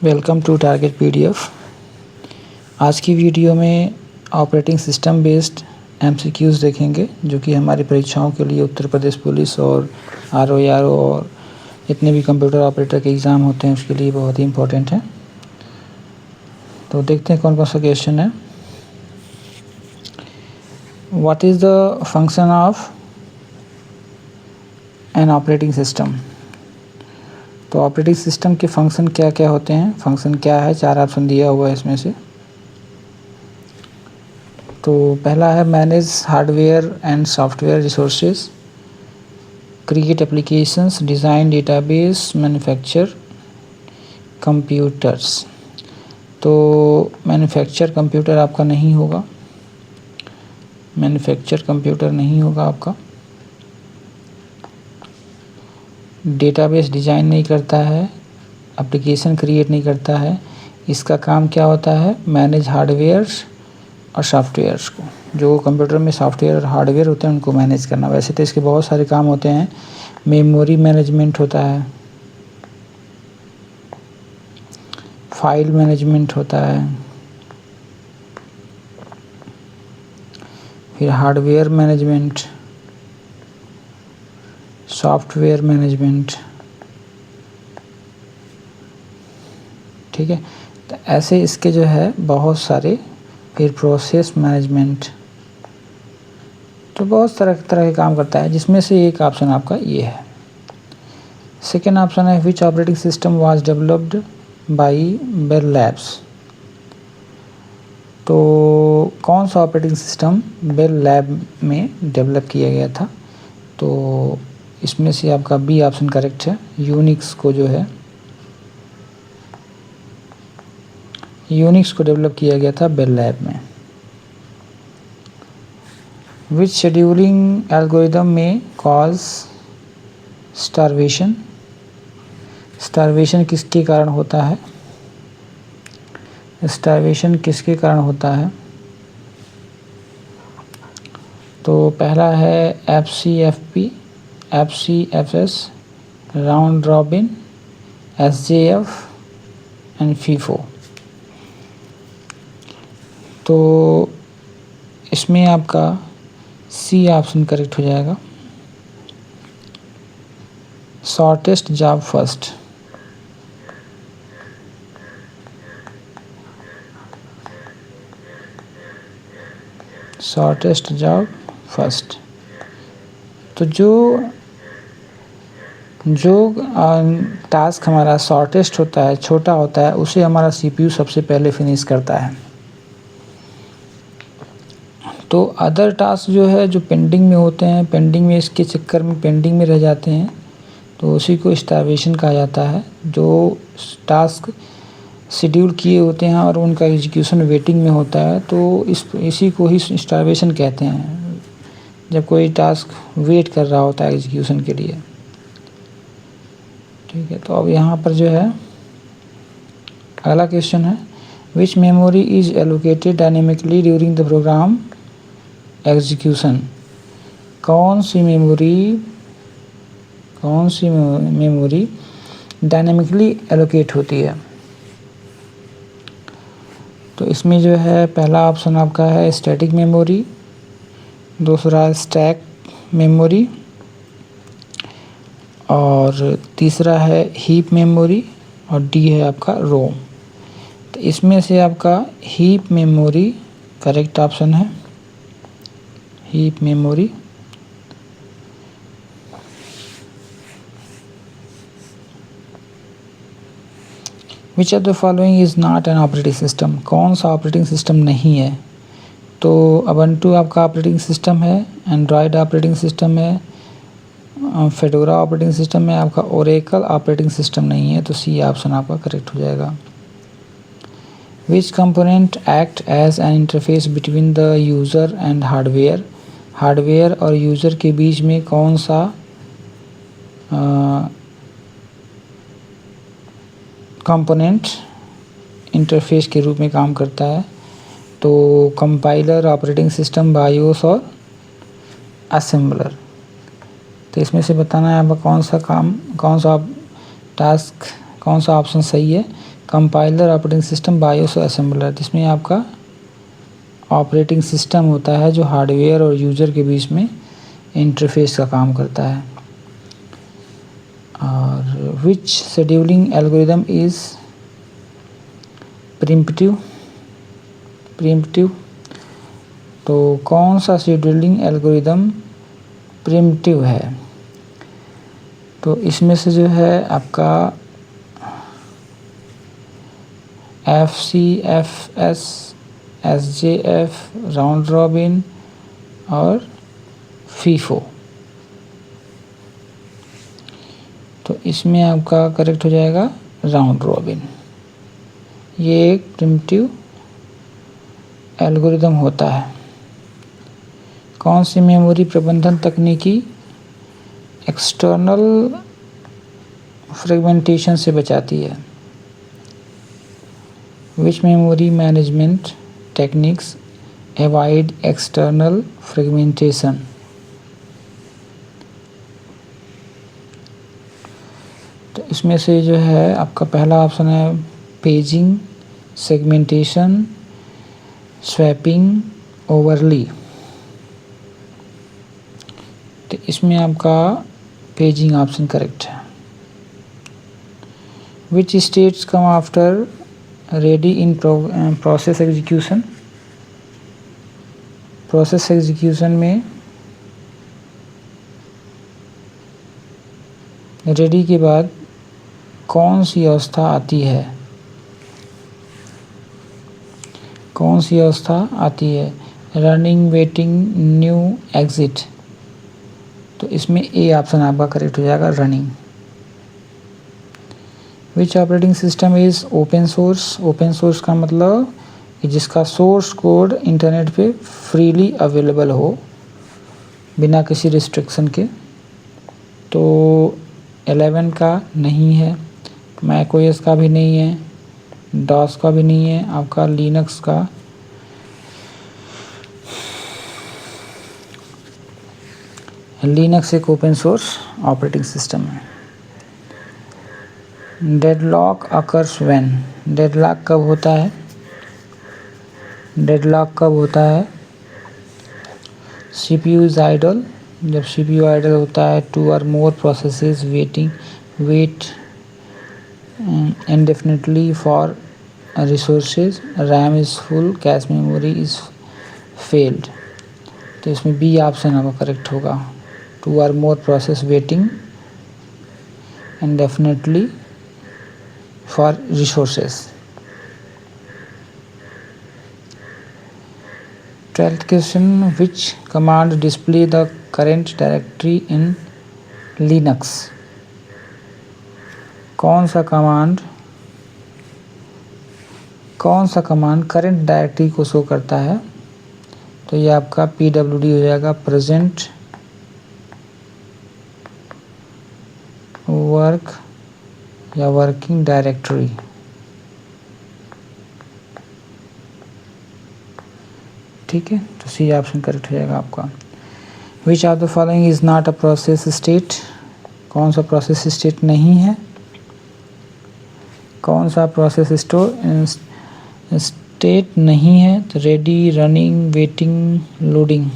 Welcome to target PDF. आज की video में ऑपरेटिंग सिस्टम बेस्ड एमसीक्यूज़ देखेंगे जो कि हमारी परीक्षाओं के लिए उत्तर प्रदेश पुलिस और आरओ और जितने भी कंप्यूटर ऑपरेटर के एग्ज़ाम होते हैं उसके लिए बहुत ही इम्पोर्टेंट है। तो देखते हैं कौन कौन सा क्वेश्चन है। What is the function of an operating system. तो ऑपरेटिंग सिस्टम के फंक्शन क्या क्या होते हैं, फंक्शन क्या है, 4 ऑप्शन दिया हुआ है इसमें से। तो पहला है manage hardware and software resources, create applications, design database, manufacture computers. तो मैन्युफैक्चर कंप्यूटर आपका नहीं होगा, मैन्युफैक्चर कंप्यूटर नहीं होगा आपका। डेटाबेस डिज़ाइन नहीं करता है, एप्लीकेशन क्रिएट नहीं करता है। इसका काम क्या होता है, मैनेज हार्डवेयर और सॉफ्टवेयर्स को, जो कंप्यूटर में सॉफ्टवेयर और हार्डवेयर होते हैं उनको मैनेज करना। वैसे तो इसके बहुत सारे काम होते हैं, मेमोरी मैनेजमेंट होता है, फाइल मैनेजमेंट होता है, फिर हार्डवेयर मैनेजमेंट, सॉफ्टवेयर मैनेजमेंट। ठीक है, तो ऐसे इसके जो है बहुत सारे, फिर प्रोसेस मैनेजमेंट। तो बहुत तरह के काम करता है, जिसमें से एक ऑप्शन आपका ये है। सेकेंड ऑप्शन है which operating system was developed by Bell Labs. तो कौन सा ऑपरेटिंग सिस्टम बेल लैब में डेवलप किया गया था। तो इसमें से आपका बी ऑप्शन करेक्ट है। यूनिक्स को जो है, यूनिक्स को डेवलप किया गया था बेल लैब में। विच शेड्यूलिंग एल्गोरिदम में कॉज स्टारवेशन। स्टारवेशन किसके कारण होता है, स्टारवेशन किसके कारण होता है। तो पहला है FCFP, FCFS, round robin, SJF and FIFO। तो इसमें आपका सी ऑप्शन करेक्ट हो जाएगा, shortest job first. Shortest job first. तो जो टास्क हमारा शॉर्टेस्ट होता है, छोटा होता है, उसे हमारा CPU सबसे पहले फिनिश करता है। तो अदर टास्क जो है, जो पेंडिंग में होते हैं, पेंडिंग में इसके चक्कर में पेंडिंग में रह जाते हैं, तो उसी को स्टारवेशन कहा जाता है। जो टास्क शेड्यूल किए होते हैं और उनका एग्जीक्यूशन वेटिंग में होता है, तो इसी को ही स्टारवेशन कहते हैं, जब कोई टास्क वेट कर रहा होता है एग्जीक्यूशन के लिए। ठीक है, तो अब यहाँ पर जो है अगला क्वेश्चन है which memory is allocated dynamically during the program execution. कौन सी मेमोरी डायनेमिकली एलोकेट होती है। तो इसमें जो है पहला ऑप्शन आपका है स्टैटिक मेमोरी, दूसरा स्टैक मेमोरी, और तीसरा है हीप मेमोरी, और डी है आपका रोम। तो इसमें से आपका हीप मेमोरी करेक्ट ऑप्शन है, heap memory. Which of the following is not an operating system. कौन सा ऑपरेटिंग सिस्टम नहीं है। तो उबंटू आपका ऑपरेटिंग सिस्टम है, एंड्रॉयड ऑपरेटिंग सिस्टम है, फेडोरा ऑपरेटिंग सिस्टम है आपका, ओरेकल ऑपरेटिंग सिस्टम नहीं है। तो सी ऑप्शन आपका करेक्ट हो जाएगा। Which component act as an interface between the user and hardware. Hardware और यूज़र के बीच में कौन सा कंपोनेंट इंटरफेस के रूप में काम करता है। तो कंपाइलर, ऑपरेटिंग सिस्टम, बायोस और असेंबलर। तो इसमें से बताना है आपका कौन सा टास्क, कौन सा ऑप्शन सही है। कंपाइलर, ऑपरेटिंग सिस्टम, बायोस और असेंबलर, जिसमें आपका ऑपरेटिंग सिस्टम होता है जो हार्डवेयर और यूज़र के बीच में इंटरफेस का काम करता है। और विच शेड्यूलिंग एल्गोरिदम इज़ प्रिम्पटिव, तो कौन सा शेड्यूलिंग एल्गोरिदम प्रिम्पटिव है? तो इसमें से जो है आपका FCFS, SJF, राउंड रॉबिन और FIFO। तो इसमें आपका करेक्ट हो जाएगा राउंड रॉबिन। ये एक प्रिमिटिव एल्गोरिदम होता है। कौन सी मेमोरी प्रबंधन तकनीकी एक्सटर्नल फ्रेगमेंटेशन से बचाती है? Which memory management techniques avoid external fragmentation? तो इसमें से जो है आपका पहला ऑप्शन है पेजिंग, सेगमेंटेशन, स्वैपिंग, ओवरली। तो इसमें आपका पेजिंग ऑप्शन करेक्ट है। Which states come after ready in process execution? Process execution में रेडी के बाद कौन सी अवस्था आती है? कौन सी अवस्था आती है? Running, waiting, new, exit. तो इसमें ए ऑप्शन आपका करेक्ट हो जाएगा, running. Which operating system is open source? Open source का मतलब कि जिसका सोर्स कोड इंटरनेट पे फ्रीली अवेलेबल हो बिना किसी रिस्ट्रिक्शन के। तो 11 का नहीं है, मैक ओएस का भी नहीं है, डॉस का भी नहीं है, आपका लिनक्स का लिनक्स एक ओपन सोर्स ऑपरेटिंग सिस्टम है। Deadlock occurs when? डेडलॉक कब होता है? डेडलॉक कब होता है? CPU इज आइडल, जब CPU आइडल होता है, 2 or more processes wait indefinitely for resources, RAM is full, cache memory is failed। तो इसमें बी ऑप्शन आपका करेक्ट होगा, 2 or more process waiting indefinitely for resources। 12th question, which command display the current directory in Linux? कौन सा command current directory को show करता है? तो ये आपका PWD हो जाएगा, प्रेजेंट वर्क या वर्किंग डायरेक्टरी। ठीक है, तो सी ऑप्शन करेक्ट हो जाएगा आपका। Which of the following is not a process state? कौन सा प्रोसेस स्टेट नहीं है? कौन सा प्रोसेस स्टेट नहीं है? तो रेडी, रनिंग, वेटिंग, लोडिंग।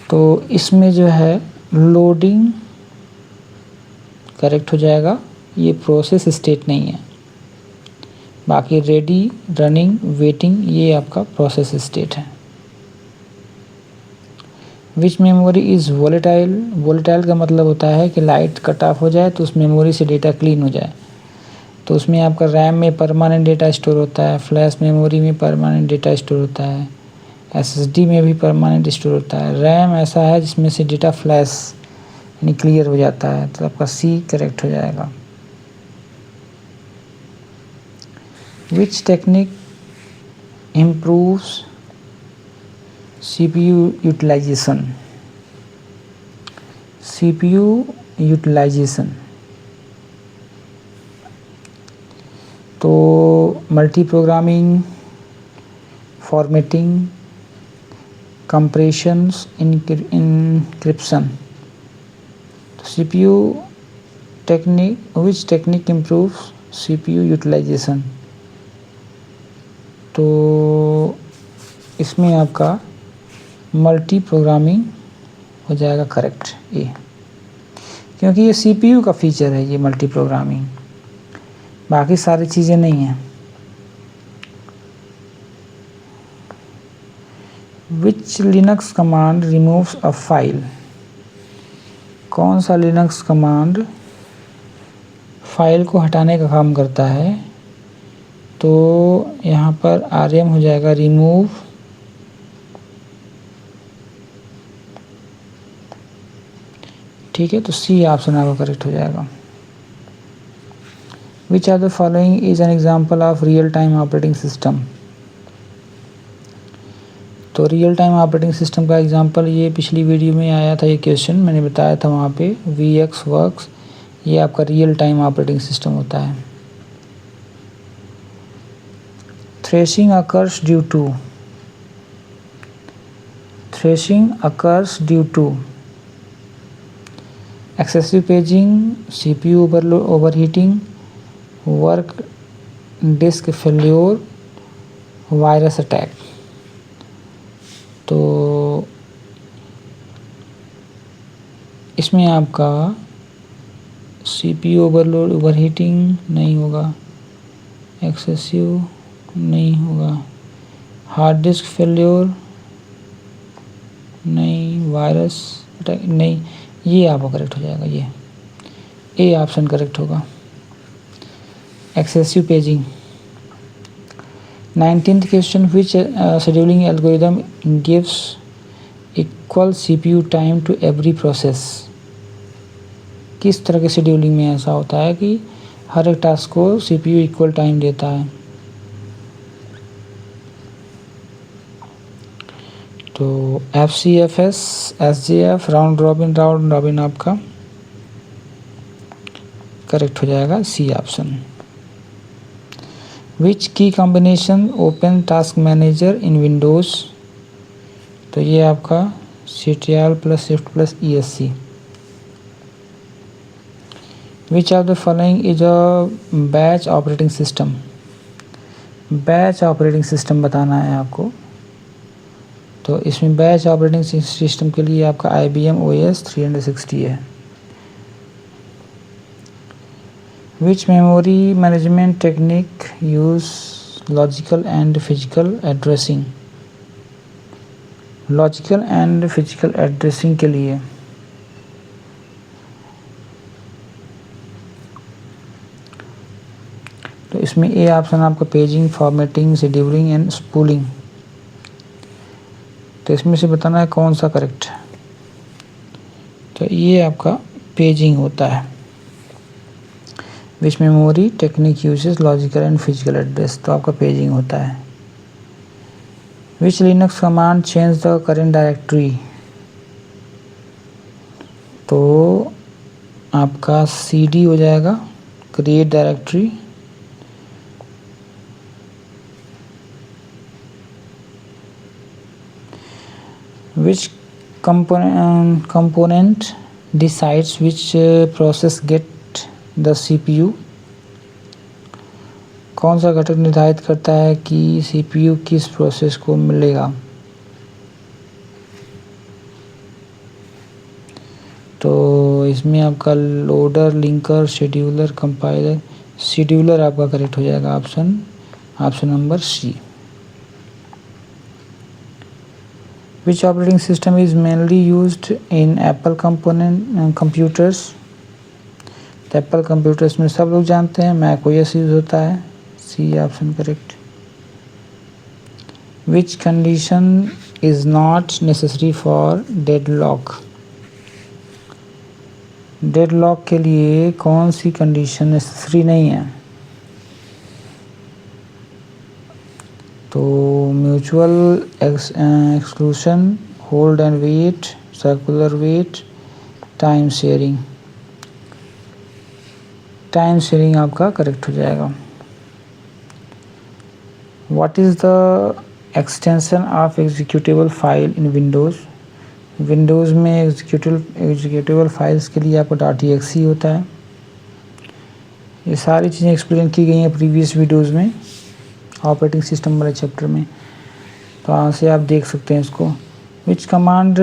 तो इसमें जो है लोडिंग करेक्ट हो जाएगा, ये प्रोसेस स्टेट नहीं है। बाकी रेडी, रनिंग, वेटिंग ये आपका प्रोसेस स्टेट है। Which memory is volatile? Volatile का मतलब होता है कि लाइट कट ऑफ हो जाए तो उस मेमोरी से डेटा क्लीन हो जाए। तो उसमें आपका रैम में परमानेंट डेटा स्टोर होता है, फ्लैश मेमोरी में परमानेंट डेटा स्टोर होता है, SSD में भी परमानेंट स्टोर होता है। रैम ऐसा है जिसमें से डेटा फ्लैश यानी क्लियर हो जाता है, तो आपका सी करेक्ट हो जाएगा। Which technique improves CPU utilization? CPU utilization तो multi programming, formatting, compressions, encryption. तो CPU technique, which technique improves CPU utilization, तो इसमें आपका मल्टी प्रोग्रामिंग हो जाएगा करेक्ट ए, क्योंकि ये CPU का फीचर है ये मल्टी प्रोग्रामिंग, बाकी सारी चीज़ें नहीं हैं। Which Linux command removes a file, कौन सा लिनक्स कमांड फाइल को हटाने का काम करता है, तो यहाँ पर RM हो जाएगा रिमूव, ठीक है, तो सी ऑप्शन आपका करेक्ट हो जाएगा। Which are the following is an example of real time operating system, तो रियल टाइम ऑपरेटिंग सिस्टम का एग्जांपल ये पिछली वीडियो में आया था, ये क्वेश्चन मैंने बताया था वहाँ पे, VxWorks, ये आपका रियल टाइम ऑपरेटिंग सिस्टम होता है। Thrashing occurs due to excessive paging, CPU overheating, work disk failure, virus attack. तो इसमें आपका CPU ओवरहीटिंग नहीं होगा, एक्सेसिव नहीं होगा, हार्ड डिस्क फेल्योर नहीं, वायरस अटैक नहीं, ये आपका करेक्ट हो जाएगा, ये ए ऑप्शन करेक्ट होगा, excessive paging. 19th question, which scheduling algorithm gives equal CPU time to every process, किस तरह के शेड्यूलिंग में ऐसा होता है कि हर एक टास्क को CPU इक्वल टाइम देता है, तो FCFS, SJF, राउंड रॉबिन आपका करेक्ट हो जाएगा, सी ऑप्शन। विच की कॉम्बिनेशन ओपन टास्क मैनेजर इन विंडोज़, तो ये आपका CTRL + Shift + ESC। Which of the following is a batch operating system, batch operating system बताना है आपको, तो इसमें बैच ऑपरेटिंग सिस्टम के लिए आपका IBM OS 360 है। Which memory management technique use logical and physical addressing, logical and physical addressing के लिए तो इसमें ए ऑप्शन आपका paging, formatting, scheduling and spooling, तो इसमें से बताना है कौन सा करेक्ट है, तो ये आपका पेजिंग होता है। Which memory technique uses logical and physical address, तो आपका पेजिंग होता है। Which Linux command change the current directory, तो आपका CD हो जाएगा, create directory. Which component decides which process get the CPU, कौन सा घटक निर्धारित करता है कि CPU किस प्रोसेस को मिलेगा, तो इसमें आपका loader, linker, scheduler, compiler, scheduler आपका करेक्ट हो जाएगा, option number C. Which operating system is mainly used in Apple computers, तो एप्पल कंप्यूटर्स में सब लोग जानते हैं मैक OS यूज होता है, C option correct. Which condition is not necessary for deadlock, deadlock के लिए कौन सी कंडीशन नेसेसरी नहीं है, तो mutual exclusion, hold and wait, circular wait, time sharing, time sharing आपका करेक्ट हो जाएगा। What is the extension of executable file in Windows, Windows में एग्जीक्यूटेबल फाइल्स के लिए आपका .exe होता है। ये सारी चीज़ें एक्सप्लेन की गई हैं प्रीवियस वीडियोज़ में ऑपरेटिंग सिस्टम वाले चैप्टर में, तो यहाँ से आप देख सकते हैं इसको। विच command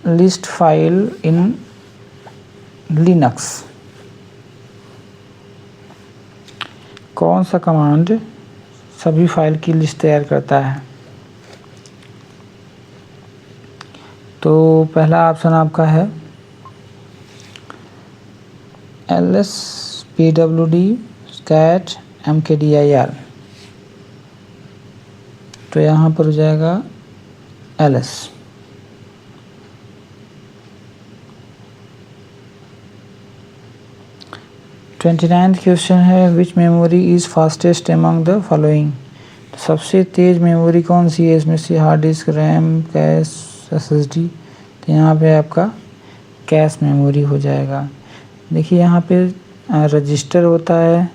list file in Linux, कौन सा कमांड सभी फाइल की लिस्ट तैयार करता है। तो पहला ऑप्शन आपका है lspwd cat mkdir, तो यहाँ पर हो जाएगा ls। ट्वेंटी 29th क्वेश्चन है which memory is fastest among the following, सबसे तेज़ मेमोरी कौन सी है इसमें से, hard disk, RAM, cache, SSD। तो यहाँ पे आपका कैश मेमोरी हो जाएगा। देखिए यहाँ पे रजिस्टर होता है,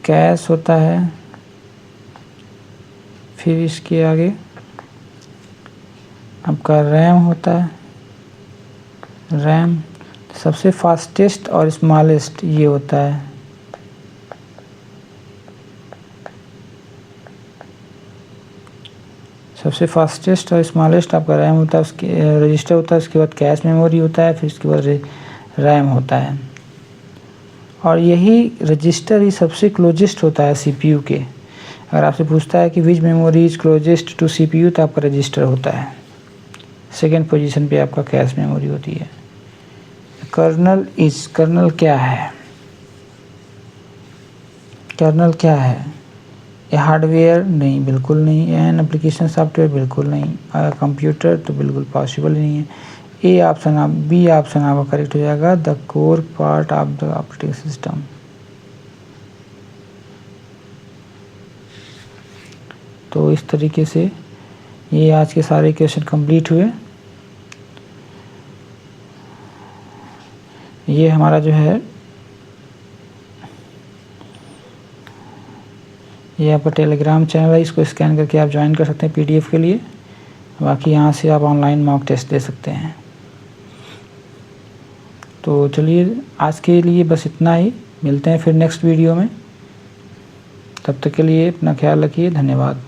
कैश होता है, फिर इसके आगे आपका रैम होता है, रैम। सबसे फास्टेस्ट और स्मॉलेस्ट ये होता है। सबसे फास्टेस्ट और स्मॉलेस्ट आपका रैम होता है, उसके रजिस्टर होता है, उसके बाद कैश मेमोरी होता है, फिर उसके बाद रैम होता है। और यही रजिस्टर ही सबसे क्लोजेस्ट होता है CPU के। अगर आपसे पूछता है कि which memory is closest to CPU, तो आपका रजिस्टर होता है। सेकेंड पोजीशन पे आपका कैश मेमोरी होती है। कर्नल इज, कर्नल क्या है, कर्नल क्या है, ये हार्डवेयर नहीं, बिल्कुल नहीं। एन एप्लीकेशन सॉफ्टवेयर, बिल्कुल नहीं। कंप्यूटर तो बिल्कुल पॉसिबल नहीं है। बी ऑप्शन आपका करेक्ट हो जाएगा, the core part of the operating system. तो इस तरीके से ये आज के सारे क्वेश्चन कंप्लीट हुए। ये हमारा जो है ये आपका टेलीग्राम चैनल है, इसको स्कैन करके आप ज्वाइन कर सकते हैं PDF के लिए। बाकी यहाँ से आप ऑनलाइन मॉक टेस्ट दे सकते हैं। तो चलिए आज के लिए बस इतना ही, मिलते हैं फिर नेक्स्ट वीडियो में। तब तक के लिए अपना ख्याल रखिए, धन्यवाद।